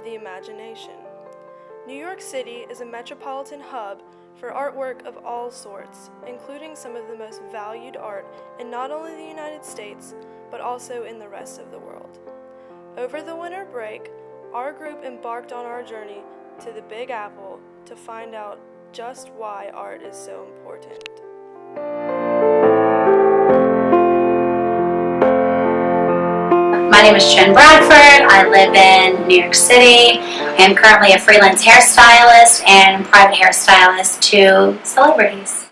the imagination. New York City is a metropolitan hub for artwork of all sorts, including some of the most valued art in not only the United States, but also in the rest of the world. Over the winter break, our group embarked on our journey to the Big Apple to find out just why art is so important. My name is Jen Bradford. I live in New York City. I am currently a freelance hairstylist and private hairstylist to celebrities.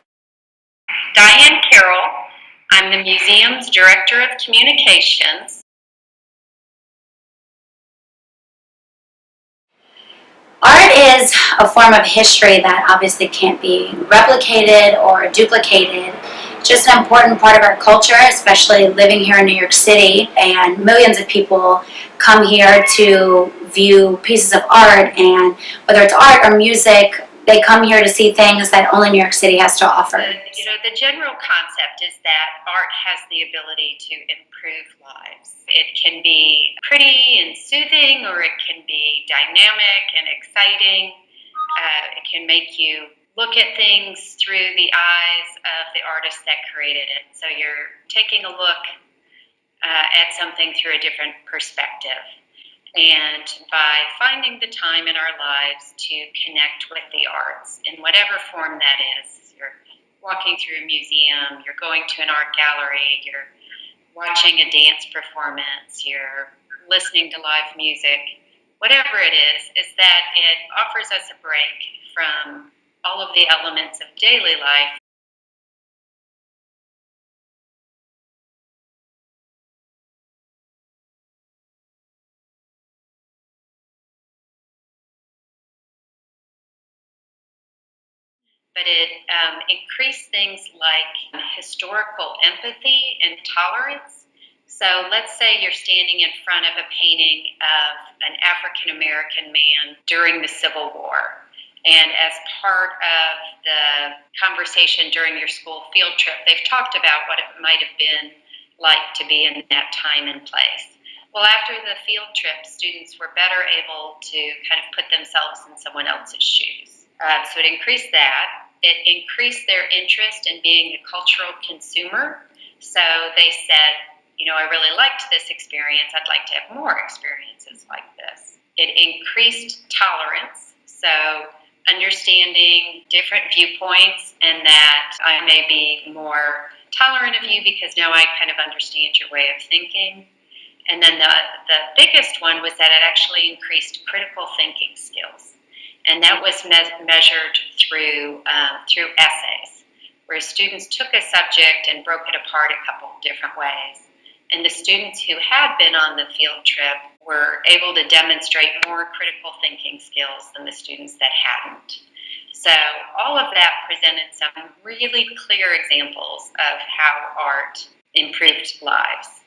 Diane Carroll. I'm the museum's Director of Communications. Art is a form of history that obviously can't be replicated or duplicated. It's just an important part of our culture, especially living here in New York City, and millions of people come here to view pieces of art, and whether it's art or music, they come here to see things that only New York City has to offer. The general concept is that art has the ability to improve lives. It can be pretty and soothing, or it can be dynamic and exciting. It can make you look at things through the eyes of the artist that created it. So you're taking a look at something through a different perspective. And by finding the time in our lives to connect with the arts in whatever form that is, you're walking through a museum, you're going to an art gallery, you're watching a dance performance, you're listening to live music, whatever it is that it offers us a break from all of the elements of daily life. But it increased things like historical empathy and tolerance. So let's say you're standing in front of a painting of an African-American man during the Civil War. And as part of the conversation during your school field trip, they've talked about what it might have been like to be in that time and place. Well, after the field trip, students were better able to kind of put themselves in someone else's shoes. So it increased that. It increased their interest in being a cultural consumer. So they said, I really liked this experience. I'd like to have more experiences like this. It increased tolerance. So understanding different viewpoints, and that I may be more tolerant of you because now I kind of understand your way of thinking. And then the biggest one was that it actually increased critical thinking skills. And that was measured through essays, where students took a subject and broke it apart a couple different ways. And the students who had been on the field trip were able to demonstrate more critical thinking skills than the students that hadn't. So all of that presented some really clear examples of how art improved lives.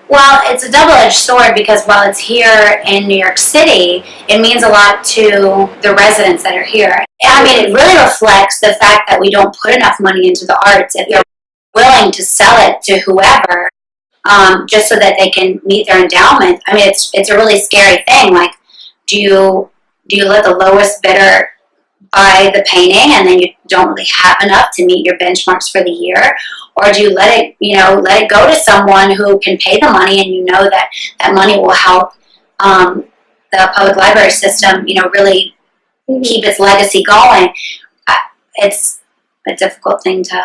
Well, it's a double-edged sword because while it's here in New York City, it means a lot to the residents that are here. I mean, it really reflects the fact that we don't put enough money into the arts. If they're willing to sell it to whoever, just so that they can meet their endowment, I mean, it's a really scary thing. Like, do you let the lowest bidder buy the painting and then you don't really have enough to meet your benchmarks for the year? Or do you let it go to someone who can pay the money, and that that money will help the public library system, really keep its legacy going? It's a difficult thing to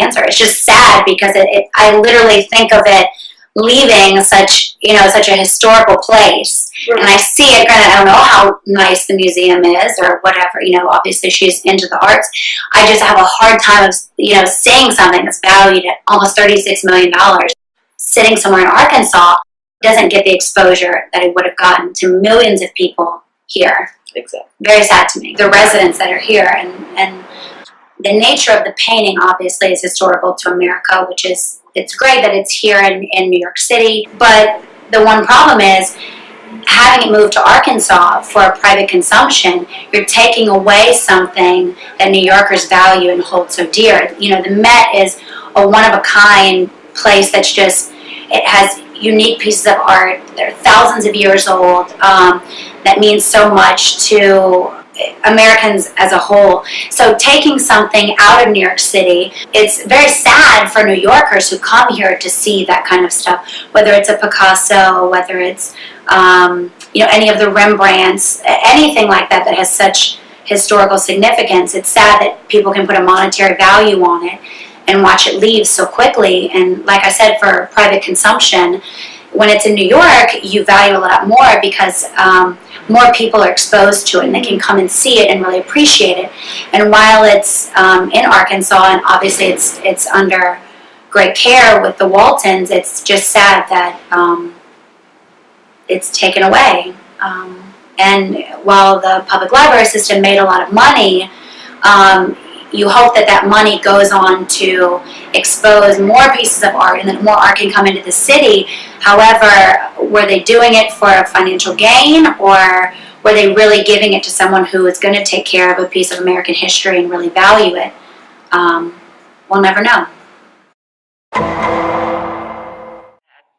answer. It's just sad because I literally think of it leaving such a historical place. Right. And I see it, granted, I don't know how nice the museum is or whatever, obviously she's into the arts. I just have a hard time of, seeing something that's valued at almost $36 million sitting somewhere in Arkansas doesn't get the exposure that it would have gotten to millions of people here. Exactly. Very sad to me. The residents that are here and the nature of the painting obviously is historical to America, which is, it's great that it's here in New York City, but the one problem is having it moved to Arkansas for private consumption, you're taking away something that New Yorkers value and hold so dear. The Met is a one-of-a-kind place that's just, it has unique pieces of art. They're thousands of years old. That means so much to Americans as a whole. So taking something out of New York City, it's very sad for New Yorkers who come here to see that kind of stuff, whether it's a Picasso, whether it's any of the Rembrandts, anything like that that has such historical significance. It's sad that people can put a monetary value on it and watch it leave so quickly. And like I said, for private consumption, when it's in New York, you value a lot more because more people are exposed to it and they can come and see it and really appreciate it. And while it's in Arkansas, and obviously it's under great care with the Waltons, it's just sad that it's taken away. And while the public library system made a lot of money, you hope that money goes on to expose more pieces of art and that more art can come into the city. However, were they doing it for a financial gain, or were they really giving it to someone who is going to take care of a piece of American history and really value it? We'll never know.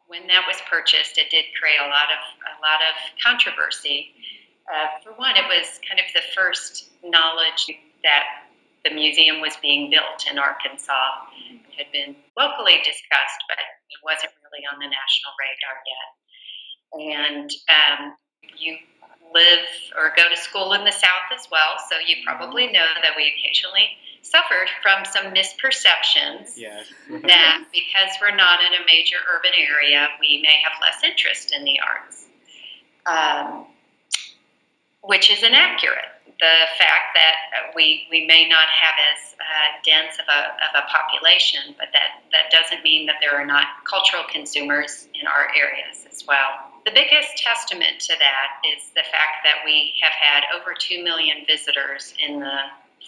When that was purchased, it did create a lot of controversy. For one, it was kind of the first knowledge that the museum was being built in Arkansas. It had been locally discussed, but it wasn't really on the national radar yet. And you live or go to school in the South as well, so you probably know that we occasionally suffered from some misperceptions. Yes. That because we're not in a major urban area, we may have less interest in the arts, which is inaccurate. The fact that we may not have as dense of a population, but that doesn't mean that there are not cultural consumers in our areas as well. The biggest testament to that is the fact that we have had over 2 million visitors in the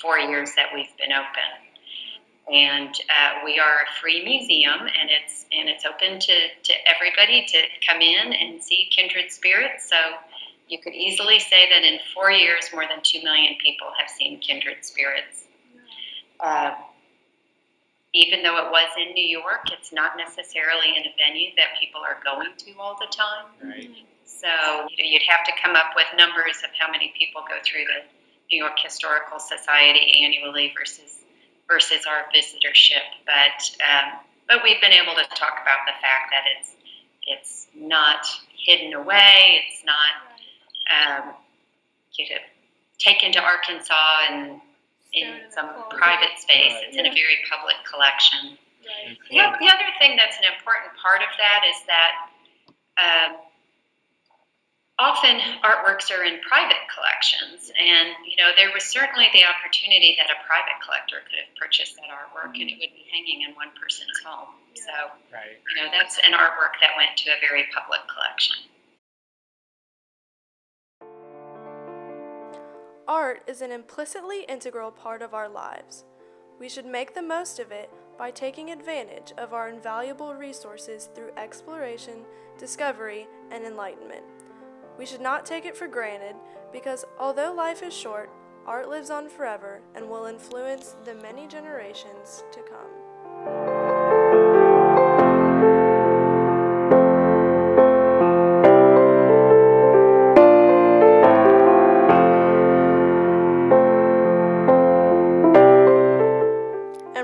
4 years that we've been open. And we are a free museum, and it's open to everybody to come in and see Kindred Spirits. So you could easily say that in 4 years, more than 2 million people have seen Kindred Spirits. Even though it was in New York, it's not necessarily in a venue that people are going to all the time. Right. So you'd have to come up with numbers of how many people go through the New York Historical Society annually versus our visitorship. But we've been able to talk about the fact that it's not hidden away. It's not taken to Arkansas and in some private space. Right. It's in a very public collection. Right. The other thing that's an important part of that is that often artworks are in private collections, and there was certainly the opportunity that a private collector could have purchased that artwork, and it would be hanging in one person's home. So, right. That's an artwork that went to a very public collection. Art is an implicitly integral part of our lives. We should make the most of it by taking advantage of our invaluable resources through exploration, discovery, and enlightenment. We should not take it for granted because although life is short, art lives on forever and will influence the many generations to come.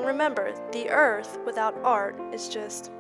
Remember, the earth without art is just